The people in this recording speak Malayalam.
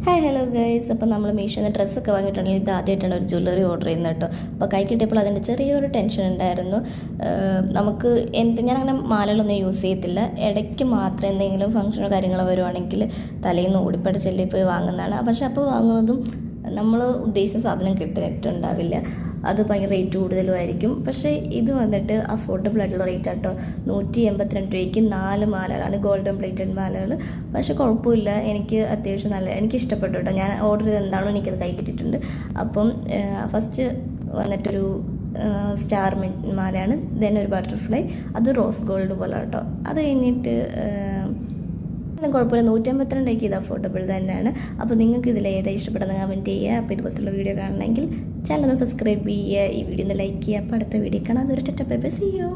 Hi hello guys. അപ്പോൾ നമ്മൾ മീഷോയിൽ നിന്ന് ഡ്രസ്സൊക്കെ വാങ്ങിയിട്ടുണ്ടെങ്കിൽ ഇത് ആദ്യമായിട്ടാണ് ഒരു ജ്വല്ലറി ഓർഡർ ചെയ്യുന്നത് കേട്ടോ. അപ്പോൾ കൈ കിട്ടിയപ്പോൾ അതിൻ്റെ ചെറിയൊരു ടെൻഷൻ ഉണ്ടായിരുന്നു. നമുക്ക് ഞാനങ്ങനെ മാലകളൊന്നും യൂസ് ചെയ്യത്തില്ല. ഇടയ്ക്ക് മാത്രം എന്തെങ്കിലും ഫംഗ്ഷനോ കാര്യങ്ങളോ വരുവാണെങ്കിൽ തലേന്ന് ഓടിപ്പടി ചെല്ലി പോയി വാങ്ങുന്നതാണ്. പക്ഷെ അപ്പോൾ വാങ്ങുന്നതും നമ്മൾ ഉദ്ദേശിച്ച സാധനം കിട്ടുന്നുണ്ടാവില്ല. അത് ഭയങ്കര റേറ്റ് കൂടുതലുമായിരിക്കും. പക്ഷേ ഇത് വന്നിട്ട് അഫോർഡബിൾ ആയിട്ടുള്ള റേറ്റ് ആട്ടോ. 182 രൂപയ്ക്ക് 4 മാലകളാണ്, ഗോൾഡൻ പ്ലേറ്റഡ് മാലകൾ. പക്ഷേ കുഴപ്പമില്ല, എനിക്ക് അത്യാവശ്യം എനിക്ക് ഇഷ്ടപ്പെട്ടു കേട്ടോ. ഞാൻ ഓർഡർ ചെയ്ത് എന്താണോ എനിക്കത് കൈ കിട്ടിയിട്ടുണ്ട്. അപ്പം ഫസ്റ്റ് വന്നിട്ടൊരു സ്റ്റാർ മാലയാണ്, ദെൻ ഒരു ബട്ടർഫ്ലൈ, അത് റോസ് ഗോൾഡ് പോലെ കേട്ടോ. അത് കഴിഞ്ഞിട്ട് കുഴപ്പമില്ല, 152 രൂപയ്ക്ക് ഇത് അഫോർഡബിൾ തന്നെയാണ്. അപ്പോൾ നിങ്ങൾക്ക് ഇതിൽ ഏതാ ഇഷ്ടപ്പെടുന്ന കമൻറ്റ് ചെയ്യുക. അപ്പോൾ ഇതുപോലത്തുള്ള വീഡിയോ കാണണമെങ്കിൽ ചാനൽ ഒന്ന് സബ്സ്ക്രൈബ് ചെയ്യുക, ഈ വീഡിയോ ഒന്ന് ലൈക്ക് ചെയ്യുക. അപ്പോൾ അടുത്ത വീഡിയോ കാണാം. അതൊരു tata bye bye, see U.